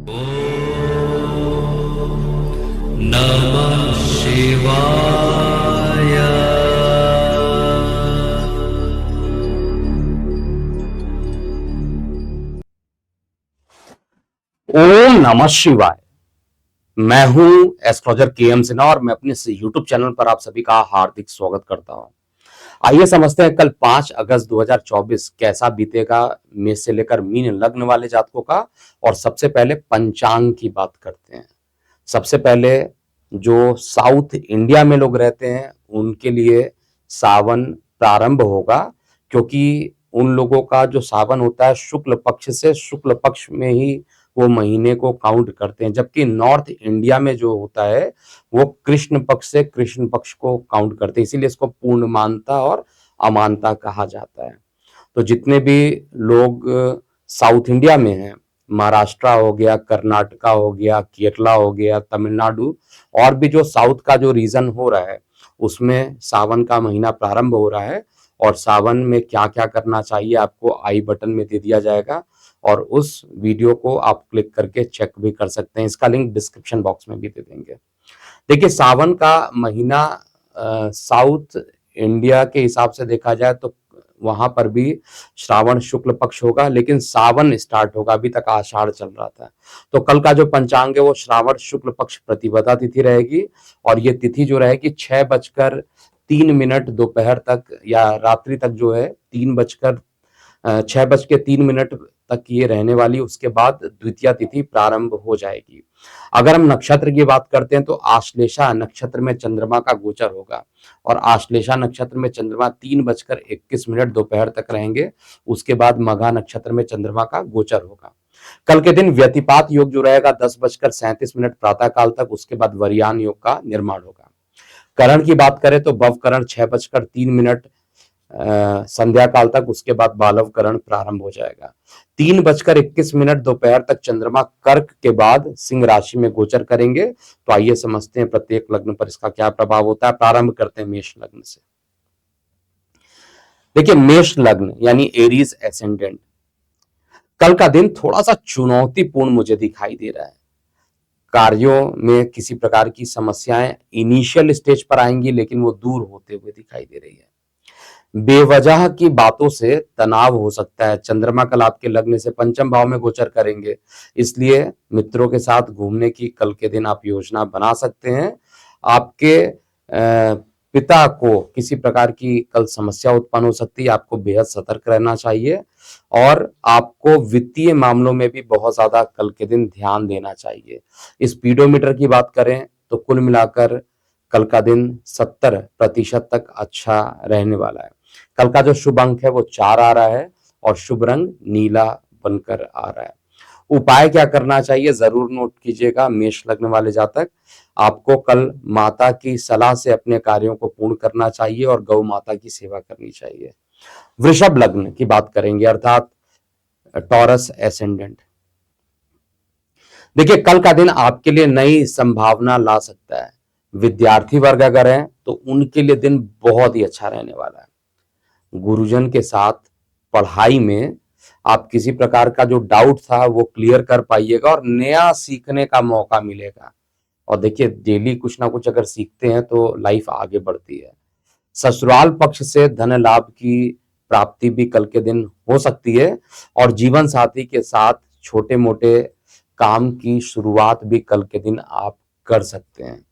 नमः शिवाय। ओम नमः शिवाय। मैं हूं एस्ट्रोलॉजर के.एम. सिन्हा और मैं अपने इस यूट्यूब चैनल पर आप सभी का हार्दिक स्वागत करता हूं। आइए समझते हैं कल 5 अगस्त 2024 कैसा बीतेगा मेष से लेकर मीन लग्न वाले जातकों का। और सबसे पहले पंचांग की बात करते हैं। सबसे पहले जो साउथ इंडिया में लोग रहते हैं उनके लिए सावन प्रारंभ होगा, क्योंकि उन लोगों का जो सावन होता है शुक्ल पक्ष से शुक्ल पक्ष में ही वो महीने को काउंट करते हैं, जबकि नॉर्थ इंडिया में जो होता है वो कृष्ण पक्ष से कृष्ण पक्ष को काउंट करते हैं, इसीलिए इसको पूर्णमानता और अमानता कहा जाता है। तो जितने भी लोग साउथ इंडिया में हैं, महाराष्ट्र हो गया, कर्नाटका हो गया, केरला हो गया, तमिलनाडु और भी जो साउथ का जो रीजन हो रहा है उसमें सावन का महीना प्रारंभ हो रहा है। और सावन में क्या क्या करना चाहिए आपको आई बटन में दे दिया जाएगा और उस वीडियो को आप क्लिक करके चेक भी कर सकते हैं। इसका लिंक डिस्क्रिप्शन बॉक्स में भी दे देंगे। देखिए, सावन का महीना साउथ इंडिया के हिसाब से देखा जाए तो वहां पर भी श्रावण शुक्ल पक्ष होगा, लेकिन सावन स्टार्ट होगा। अभी तक आषाढ़ चल रहा था। तो कल का जो पंचांग है वो श्रावण शुक्ल पक्ष प्रतिपदा तिथि रहेगी और ये तिथि जो रहेगी 6:03 दोपहर तक या रात्रि तक जो है 6:03 तक ये रहने वाली। उसके बाद द्वितीय तिथि प्रारंभ हो जाएगी। अगर हम नक्षत्र की बात करते हैं तो आश्लेषा नक्षत्र में चंद्रमा का गोचर होगा और आश्लेषा नक्षत्र में चंद्रमा 3:21 दोपहर तक रहेंगे। उसके बाद मघा नक्षत्र में चंद्रमा का गोचर होगा। कल के दिन व्यतिपात योग जो रहेगा 10:37 प्रातः काल तक, उसके बाद वरियान योग का निर्माण होगा। करण की बात करें तो भव करण 6:03 संध्या काल तक, उसके बाद बालव करण प्रारंभ हो जाएगा। 3:21 दोपहर तक चंद्रमा कर्क के बाद सिंह राशि में गोचर करेंगे। तो आइए समझते हैं प्रत्येक लग्न पर इसका क्या प्रभाव होता है। प्रारंभ करते हैं मेष लग्न से। देखिए, मेष लग्न यानी एरीज एसेंडेंट, कल का दिन थोड़ा सा चुनौतीपूर्ण मुझे दिखाई दे रहा है। कार्यों में किसी प्रकार की समस्याएं इनिशियल स्टेज पर आएंगी, लेकिन वो दूर होते हुए दिखाई दे रही है। बेवजह की बातों से तनाव हो सकता है। चंद्रमा कल आपके लग्न से पंचम भाव में गोचर करेंगे, इसलिए मित्रों के साथ घूमने की कल के दिन आप योजना बना सकते हैं। आपके पिता को किसी प्रकार की कल समस्या उत्पन्न हो सकती है, आपको बेहद सतर्क रहना चाहिए और आपको वित्तीय मामलों में भी बहुत ज्यादा कल के दिन ध्यान देना चाहिए। स्पीडोमीटर की बात करें तो कुल मिलाकर कल का दिन 70% तक अच्छा रहने वाला है। कल का जो शुभ अंक है वो 4 आ रहा है और शुभ रंग नीला बनकर आ रहा है। उपाय क्या करना चाहिए जरूर नोट कीजिएगा मेष लग्न वाले जातक। आपको कल माता की सलाह से अपने कार्यों को पूर्ण करना चाहिए और गौ माता की सेवा करनी चाहिए। वृषभ लग्न की बात करेंगे, अर्थात टॉरस एसेंडेंट। देखिए, कल का दिन आपके लिए नई संभावना ला सकता है। विद्यार्थी वर्ग अगर है तो उनके लिए दिन बहुत ही अच्छा रहने वाला है। गुरुजन के साथ पढ़ाई में आप किसी प्रकार का जो डाउट था वो क्लियर कर पाइएगा और नया सीखने का मौका मिलेगा। और देखिए, डेली कुछ ना कुछ अगर सीखते हैं तो लाइफ आगे बढ़ती है। ससुराल पक्ष से धन लाभ की प्राप्ति भी कल के दिन हो सकती है और जीवन साथी के साथ छोटे मोटे काम की शुरुआत भी कल के दिन आप कर सकते हैं।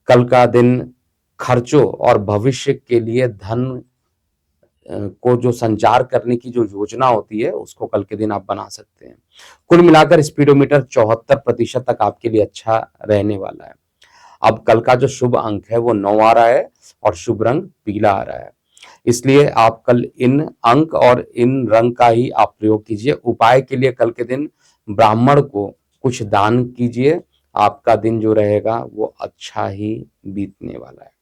कल का दिन खर्चों और भविष्य के लिए धन को जो संचार करने की जो योजना होती है उसको कल के दिन आप बना सकते हैं। कुल मिलाकर स्पीडोमीटर 74% तक आपके लिए अच्छा रहने वाला है। अब कल का जो शुभ अंक है वो 9 आ रहा है और शुभ रंग पीला आ रहा है, इसलिए आप कल इन अंक और इन रंग का ही आप प्रयोग कीजिए। उपाय के लिए कल के दिन ब्राह्मण को कुछ दान कीजिए। आपका दिन जो रहेगा वो अच्छा ही बीतने वाला है।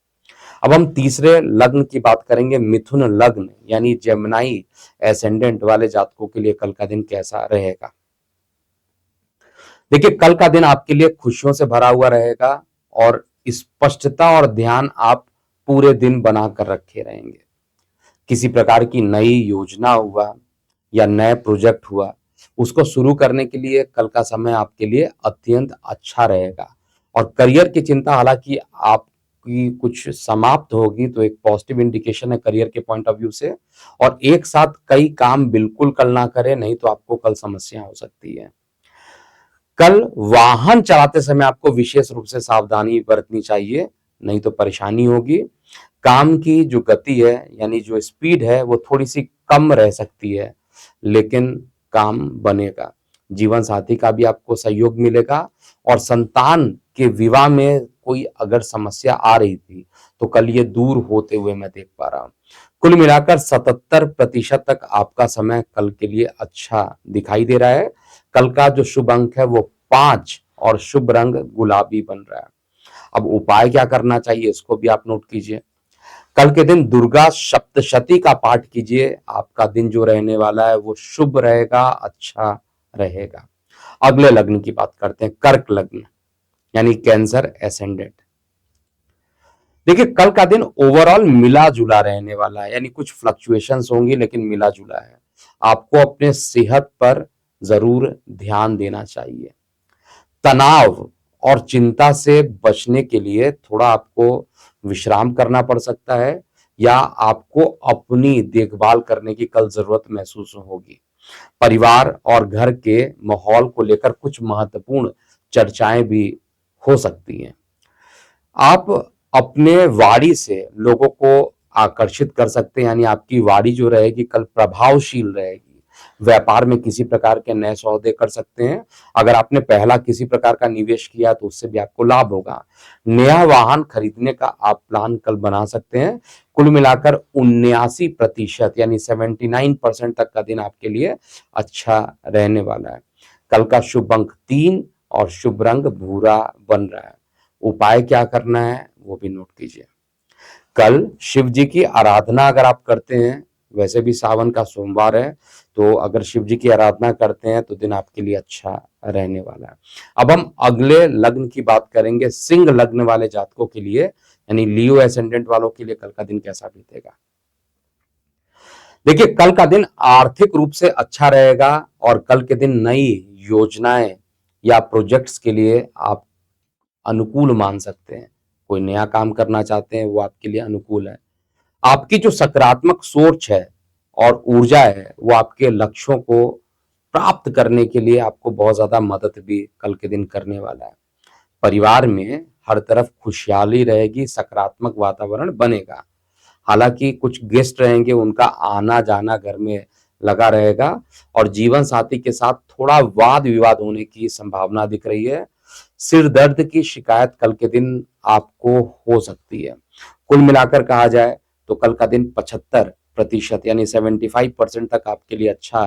अब हम तीसरे लग्न की बात करेंगे, मिथुन लग्न यानी जेमिनी एसेंडेंट वाले जातकों के लिए कल का दिन कैसा रहेगा। देखिए, कल का दिन आपके लिए खुशियों से भरा हुआ रहेगा और स्पष्टता और ध्यान आप पूरे दिन बनाकर रखे रहेंगे। किसी प्रकार की नई योजना हुआ या नए प्रोजेक्ट हुआ उसको शुरू करने के लिए कल का समय आपके लिए अत्यंत अच्छा रहेगा। और करियर की चिंता हालांकि आपकी कुछ समाप्त होगी, तो एक पॉजिटिव इंडिकेशन है करियर के पॉइंट ऑफ व्यू से। और एक साथ कई काम बिल्कुल कल ना करें, नहीं तो आपको कल समस्या हो सकती है। कल वाहन चलाते समय आपको विशेष रूप से सावधानी बरतनी चाहिए, नहीं तो परेशानी होगी। काम की जो गति है यानी जो स्पीड है वो थोड़ी सी कम रह सकती है, लेकिन काम बनेगा। जीवन साथी का भी आपको सहयोग मिलेगा। और संतान के विवाह में कोई अगर समस्या आ रही थी तो कल ये दूर होते हुए मैं देख पा रहा हूं। कुल मिलाकर 77% तक आपका समय कल के लिए अच्छा दिखाई दे रहा है। कल का जो शुभ अंक है वो 5 और शुभ रंग गुलाबी बन रहा है। अब उपाय क्या करना चाहिए इसको भी आप नोट कीजिए। कल के दिन दुर्गा सप्तशती का पाठ कीजिए। आपका दिन जो रहने वाला है वो शुभ रहेगा, अच्छा रहेगा। अगले लग्न की बात करते हैं, कर्क लग्न यानी कैंसर एसेंडेंट। देखिए कल का दिन ओवरऑल मिला जुला रहने वाला है, यानी कुछ फ्लक्चुएशंस होंगी लेकिन मिला जुला है। आपको अपने सेहत पर जरूर ध्यान देना चाहिए। तनाव और चिंता से बचने के लिए थोड़ा आपको विश्राम करना पड़ सकता है, या आपको अपनी देखभाल करने की कल जरूरत महसूस होगी। परिवार और घर के माहौल को लेकर कुछ महत्वपूर्ण चर्चाएं भी हो सकती हैं। आप अपने वाणी से लोगों को आकर्षित कर सकते हैं, यानी आपकी वाणी जो रहेगी कल प्रभावशील रहेगी। व्यापार में किसी प्रकार के नए सौदे कर सकते हैं। अगर आपने पहला किसी प्रकार का निवेश किया तो उससे भी आपको लाभ होगा। नया वाहन खरीदने का आप प्लान कल बना सकते हैं। कुल मिलाकर 79% यानी 79% तक का दिन आपके लिए अच्छा रहने वाला है। कल का शुभ अंक 3 और शुभ रंग भूरा बन रहा है। उपाय क्या करना है वो भी नोट कीजिए। कल शिव जी की आराधना अगर आप करते हैं, वैसे भी सावन का सोमवार है, तो अगर शिव जी की आराधना करते हैं तो दिन आपके लिए अच्छा रहने वाला है। अब हम अगले लग्न की बात करेंगे, सिंह लग्न वाले जातकों के लिए यानी लियो एसेंडेंट वालों के लिए कल का दिन कैसा बीतेगा। देखिए कल का दिन आर्थिक रूप से अच्छा रहेगा और कल के दिन नई योजनाएं या प्रोजेक्ट्स के लिए आप अनुकूल मान सकते हैं। कोई नया काम करना चाहते हैं वो आपके लिए अनुकूल है। आपकी जो सकारात्मक सोच है और ऊर्जा है वो आपके लक्ष्यों को प्राप्त करने के लिए आपको बहुत ज्यादा मदद भी कल के दिन करने वाला है। परिवार में हर तरफ खुशहाली रहेगी, सकारात्मक वातावरण बनेगा। हालांकि कुछ गेस्ट रहेंगे, उनका आना जाना घर में लगा रहेगा और जीवन साथी के साथ थोड़ा वाद विवाद होने की संभावना दिख रही है। सिर दर्द की शिकायत कल के दिन आपको हो सकती है। कुल मिलाकर कहा जाए तो कल का दिन 75% यानी 75% तक आपके लिए अच्छा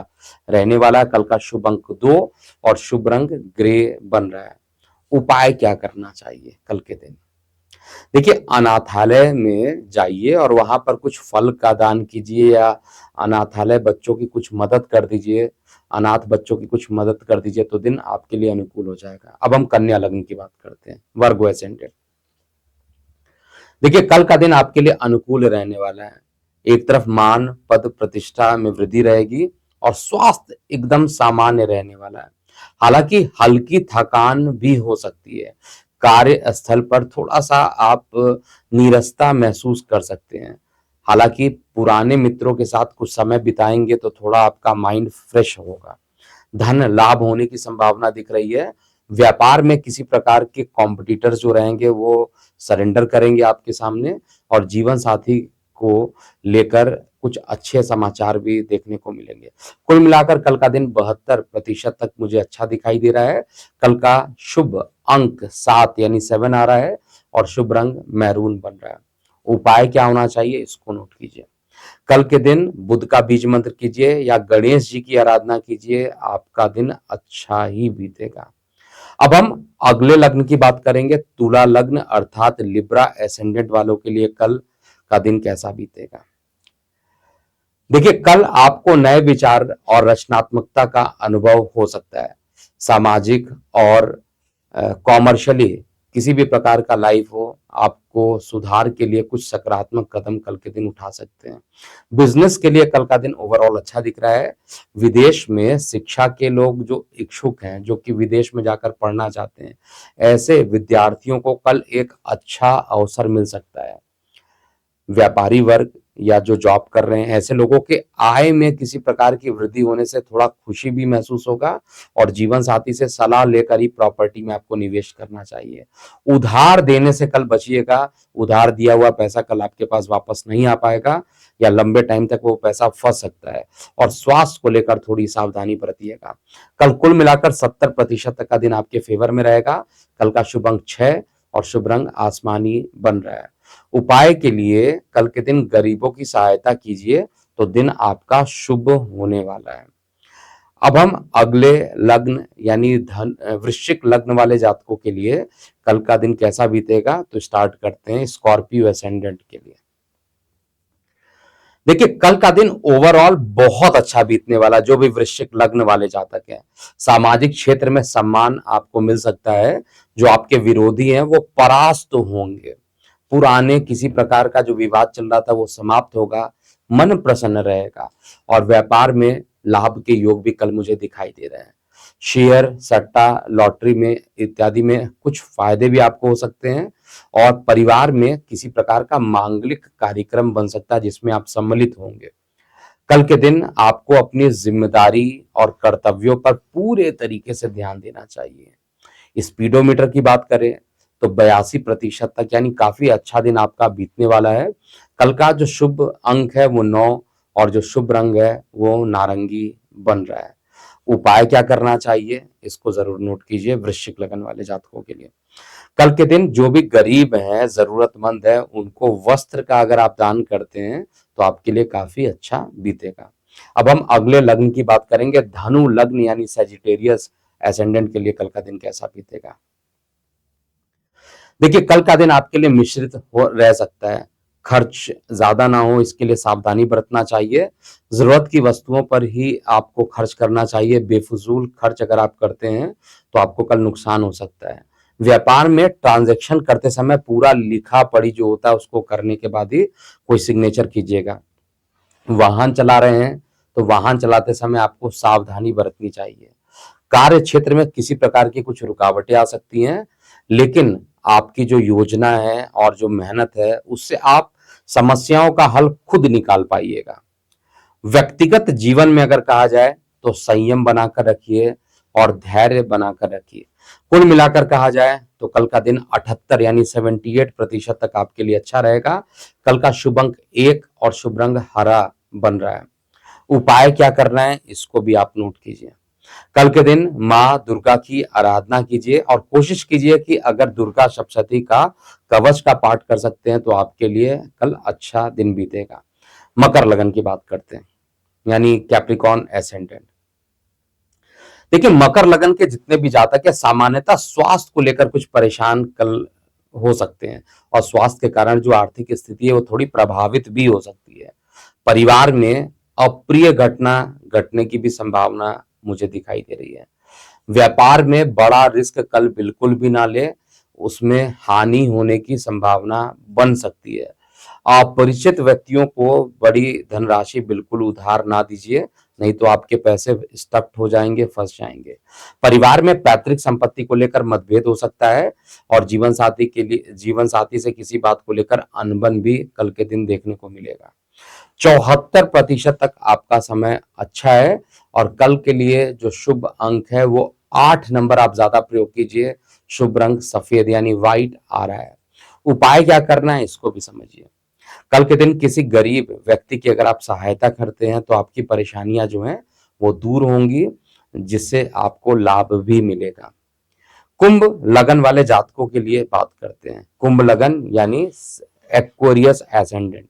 रहने वाला है। कल का शुभ अंक 2 और शुभ रंग ग्रे बन रहा है। उपाय क्या करना चाहिए कल के दिन। देखिए अनाथालय में जाइए और वहां पर कुछ फल का दान कीजिए, या अनाथालय बच्चों की कुछ मदद कर दीजिए, अनाथ बच्चों की कुछ मदद कर दीजिए, तो दिन आपके लिए अनुकूल हो जाएगा। अब हम कन्या लग्न की बात करते हैं, वर्गो एसेंडेंट। देखिए कल का दिन आपके लिए अनुकूल रहने वाला है। एक तरफ मान पद प्रतिष्ठा में वृद्धि रहेगी और स्वास्थ्य एकदम सामान्य रहने वाला है। हालांकि हल्की थकान भी हो सकती है। कार्यस्थल पर थोड़ा सा आप नीरसता महसूस कर सकते हैं। हालांकि पुराने मित्रों के साथ कुछ समय बिताएंगे तो थोड़ा आपका माइंड फ्रेश होगा। धन लाभ होने की संभावना दिख रही है। व्यापार में किसी प्रकार के कॉम्पिटिटर्स जो रहेंगे वो सरेंडर करेंगे आपके सामने, और जीवन साथी को लेकर कुछ अच्छे समाचार भी देखने को मिलेंगे। कुल मिलाकर कल का दिन 72% तक मुझे अच्छा दिखाई दे रहा है। कल का शुभ अंक 7 यानी 7 आ रहा है और शुभ रंग मैरून बन रहा है। उपाय क्या होना चाहिए इसको नोट कीजिए। कल के दिन बुध का बीज मंत्र कीजिए या गणेश जी की आराधना कीजिए, आपका दिन अच्छा ही बीतेगा। अब हम अगले लग्न की बात करेंगे, तुला लग्न अर्थात लिब्रा एसेंडेंट वालों के लिए कल का दिन कैसा बीतेगा। देखिए कल आपको नए विचार और रचनात्मकता का अनुभव हो सकता है। सामाजिक और कॉमर्शियली किसी भी प्रकार का लाइफ हो, आपको सुधार के लिए कुछ सकारात्मक कदम कल के दिन उठा सकते हैं। बिजनेस के लिए कल का दिन ओवरऑल अच्छा दिख रहा है। विदेश में शिक्षा के लोग जो इच्छुक हैं, जो कि विदेश में जाकर पढ़ना चाहते हैं, ऐसे विद्यार्थियों को कल एक अच्छा अवसर मिल सकता है। व्यापारी वर्ग या जो जॉब कर रहे हैं, ऐसे लोगों के आय में किसी प्रकार की वृद्धि होने से थोड़ा खुशी भी महसूस होगा और जीवन साथी से सलाह लेकर ही प्रॉपर्टी में आपको निवेश करना चाहिए। उधार देने से कल बचिएगा। उधार दिया हुआ पैसा कल आपके पास वापस नहीं आ पाएगा या लंबे टाइम तक वो पैसा फंस सकता है। और स्वास्थ्य को लेकर थोड़ी सावधानी बरतिएगा। कल कुल मिलाकर 70% तक का दिन आपके फेवर में रहेगा। कल का शुभ अंक 6 और शुभ रंग आसमानी बन रहा है। उपाय के लिए कल के दिन गरीबों की सहायता कीजिए तो दिन आपका शुभ होने वाला है। अब हम अगले लग्न यानी धन वृश्चिक लग्न वाले जातकों के लिए कल का दिन कैसा बीतेगा, तो स्टार्ट करते हैं स्कॉर्पियो एसेंडेंट के लिए। देखिए, कल का दिन ओवरऑल बहुत अच्छा बीतने वाला। जो भी वृश्चिक लग्न वाले जातक हैं, सामाजिक क्षेत्र में सम्मान आपको मिल सकता है। जो आपके विरोधी हैं वो परास्त होंगे। पुराने किसी प्रकार का जो विवाद चल रहा था वो समाप्त होगा। मन प्रसन्न रहेगा और व्यापार में लाभ के योग भी कल मुझे दिखाई दे रहे हैं। शेयर, सट्टा, लॉटरी में इत्यादि में कुछ फायदे भी आपको हो सकते हैं और परिवार में किसी प्रकार का मांगलिक कार्यक्रम बन सकता है जिसमें आप सम्मिलित होंगे। कल के दिन आपको अपनी जिम्मेदारी और कर्तव्यों पर पूरे तरीके से ध्यान देना चाहिए। स्पीडोमीटर की बात करें तो 82% तक, यानी काफी अच्छा दिन आपका बीतने वाला है। कल का जो शुभ अंक है वो 9 और जो शुभ रंग है वो नारंगी बन रहा है। उपाय क्या करना चाहिए, इसको जरूर नोट कीजिए वृश्चिक लग्न वाले जातकों के लिए। कल के दिन जो भी गरीब हैं, जरूरतमंद है, उनको वस्त्र का अगर आप दान करते हैं तो आपके लिए काफी अच्छा बीतेगा। अब हम अगले लग्न की बात करेंगे, धनु लग्न यानी सजिटेरियस एसेंडेंट के लिए कल का दिन कैसा बीतेगा। देखिए, कल का दिन आपके लिए मिश्रित हो रह सकता है। खर्च ज्यादा ना हो इसके लिए सावधानी बरतना चाहिए। जरूरत की वस्तुओं पर ही आपको खर्च करना चाहिए। बेफजूल खर्च अगर आप करते हैं तो आपको कल नुकसान हो सकता है। व्यापार में ट्रांजैक्शन करते समय पूरा लिखा पढ़ी जो होता है उसको करने के बाद ही कोई सिग्नेचर कीजिएगा। वाहन चला रहे हैं तो वाहन चलाते समय आपको सावधानी बरतनी चाहिए। कार्य क्षेत्र में किसी प्रकार की कुछ रुकावटें आ सकती हैं, लेकिन आपकी जो योजना है और जो मेहनत है उससे आप समस्याओं का हल खुद निकाल पाइएगा। व्यक्तिगत जीवन में अगर कहा जाए तो संयम बनाकर रखिए और धैर्य बनाकर रखिए। कुल मिलाकर कहा जाए तो कल का दिन 78 यानी 78% तक आपके लिए अच्छा रहेगा। कल का शुभ अंक 1 और शुभ रंग हरा बन रहा है। उपाय क्या करना है इसको भी आप नोट कीजिए। कल के दिन माँ दुर्गा की आराधना कीजिए और कोशिश कीजिए कि अगर दुर्गा सप्तशती का कवच का पाठ कर सकते हैं तो आपके लिए कल अच्छा दिन बीतेगा। मकर लगन की बात करते हैं, यानी कैप्रिकॉर्न एसेंडेंट। देखिए, मकर लगन के जितने भी जातक है सामान्यतः स्वास्थ्य को लेकर कुछ परेशान कल हो सकते हैं और स्वास्थ्य के कारण जो आर्थिक स्थिति है वो थोड़ी प्रभावित भी हो सकती है। परिवार में अप्रिय घटना घटने की भी संभावना मुझे दिखाई दे रही है। व्यापार में बड़ा रिस्क कल बिल्कुल भी ना ले, उसमें हानि होने की संभावना बन सकती है। अपरिचित व्यक्तियों को बड़ी धनराशि बिल्कुल उधार ना दीजिए, नहीं तो आपके पैसे स्टक हो जाएंगे, फंस जाएंगे। परिवार में पैतृक संपत्ति को लेकर मतभेद हो सकता है और जीवन साथी से किसी बात को लेकर अनबन भी कल के दिन देखने को मिलेगा। 74% तक आपका समय अच्छा है और कल के लिए जो शुभ अंक है वो 8 नंबर आप ज्यादा प्रयोग कीजिए। शुभ रंग सफेद यानी व्हाइट आ रहा है। उपाय क्या करना है इसको भी समझिए। कल के दिन किसी गरीब व्यक्ति की अगर आप सहायता करते हैं तो आपकी परेशानियां जो हैं वो दूर होंगी, जिससे आपको लाभ भी मिलेगा। कुंभ लगन वाले जातकों के लिए बात करते हैं। कुंभ लगन यानी एक्वेरियस एसेंडेंट।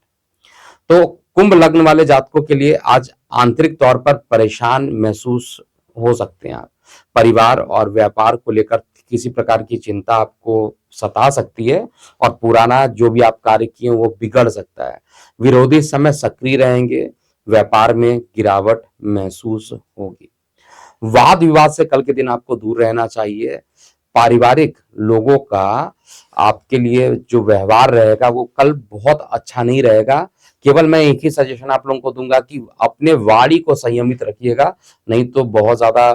तो कुंभ लग्न वाले जातकों के लिए आज आंतरिक तौर पर परेशान महसूस हो सकते हैं आप। परिवार और व्यापार को लेकर किसी प्रकार की चिंता आपको सता सकती है और पुराना जो भी आप कार्य किए वो बिगड़ सकता है। विरोधी इस समय सक्रिय रहेंगे। व्यापार में गिरावट महसूस होगी। वाद विवाद से कल के दिन आपको दूर रहना चाहिए। पारिवारिक लोगों का आपके लिए जो व्यवहार रहेगा वो कल बहुत अच्छा नहीं रहेगा। केवल मैं एक ही सजेशन आप लोगों को दूंगा कि अपने वाणी को संयमित रखिएगा, नहीं तो बहुत ज्यादा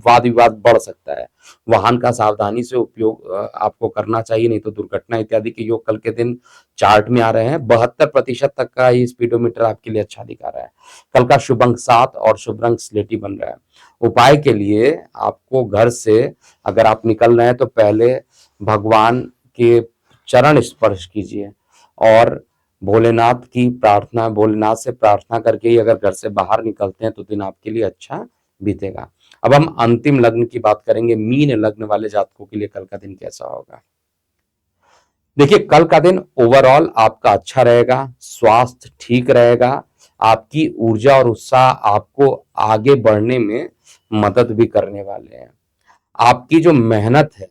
वाद विवाद बढ़ सकता है। वाहन का सावधानी से उपयोग आपको करना चाहिए, नहीं तो दुर्घटना इत्यादि के योग कल के दिन चार्ट में आ रहे हैं। 72% तक का ये स्पीडोमीटर आपके लिए अच्छा दिखा रहा है। कल का शुभ अंक 7 और शुभ रंग स्लेटी बन रहा है। उपाय के लिए आपको घर से अगर आप निकल रहे हैं तो पहले भगवान के चरण स्पर्श कीजिए और भोलेनाथ से प्रार्थना करके ही अगर घर से बाहर निकलते हैं तो दिन आपके लिए अच्छा बीतेगा। अब हम अंतिम लग्न की बात करेंगे। मीन लग्न वाले जातकों के लिए कल का दिन कैसा होगा। देखिए, कल का दिन ओवरऑल आपका अच्छा रहेगा, स्वास्थ्य ठीक रहेगा, आपकी ऊर्जा और उत्साह आपको आगे बढ़ने में मदद भी करने वाले हैं। आपकी जो मेहनत है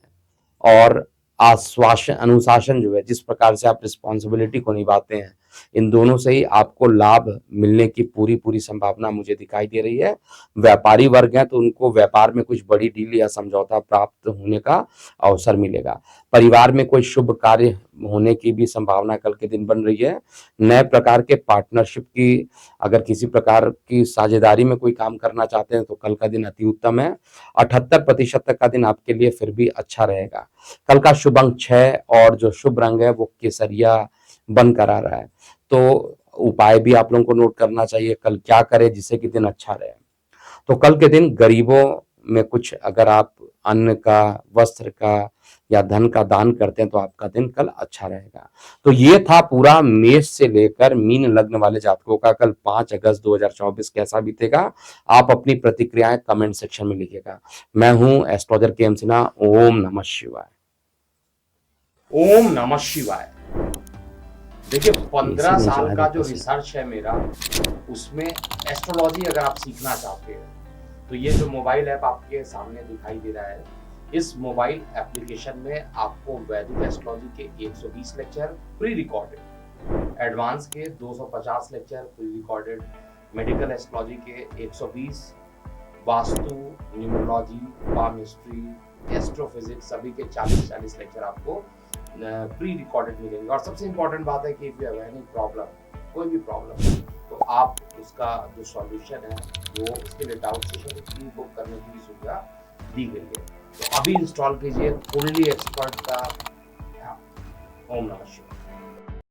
और आश्वासन अनुशासन जो है, जिस प्रकार से आप रिस्पॉन्सिबिलिटी को निभाते हैं, इन दोनों से ही आपको लाभ मिलने की पूरी पूरी संभावना मुझे दिखाई दे रही है। व्यापारी वर्ग है तो उनको व्यापार में कुछ बड़ी डील या समझौता प्राप्त होने का अवसर मिलेगा। परिवार में कोई शुभ कार्य होने की भी संभावना कल के दिन बन रही है। नए प्रकार के पार्टनरशिप की अगर किसी प्रकार की साझेदारी में कोई काम करना चाहते हैं तो कल का दिन अति उत्तम है। 78% तक का दिन आपके लिए फिर भी अच्छा रहेगा। कल का शुभ अंक 6 और जो शुभ रंग है वो केसरिया बनकर आ रहा है। तो उपाय भी आप लोगों को नोट करना चाहिए, कल क्या करें जिससे कि दिन अच्छा रहे। तो कल के दिन गरीबों में कुछ अगर आप अन्न का, वस्त्र का या धन का दान करते हैं तो आपका दिन कल अच्छा रहेगा। तो ये था पूरा मेष से लेकर मीन लग्न वाले जातकों का कल 5 अगस्त 2024 कैसा बीतेगा। आप अपनी प्रतिक्रियाएं कमेंट सेक्शन में लिखिएगा। मैं हूं एस्ट्रोलॉजर के एम सिन्हा। ओम नमः शिवाय। ओम नमः शिवाय। देखिए, 15 साल का जो रिसर्च है मेरा, उसमें एस्ट्रोलॉजी अगर आप सीखना चाहते हैं तो ये जो मोबाइल ऐप आपके सामने दिखाई दे रहा है, इस मोबाइल एप्लीकेशन में आपको वैदिक एस्ट्रोलॉजी के 120 लेक्चर प्री रिकॉर्डेड, एडवांस के 250 lecture pre recorded, medical astrology के 120, वास्तु, न्यूमरोलॉजी, पामिस्ट्री, एस्ट्रोफिजिक्स सभी के 40-40 लेक्चर आपको प्री रिकॉर्डेड मिलेंगे। और सबसे इंपॉर्टेंट बात है कि if you have any problem, कोई भी प्रॉब्लम, तो आप उसका जो सॉल्यूशन है वो उसके लिए डाउट सेशन प्री बुक करने की भी सुविधा दी गई है। तो अभी इंस्टॉल कीजिए फुल्ली एक्सपर्ट का। ओम नमः शिवाय।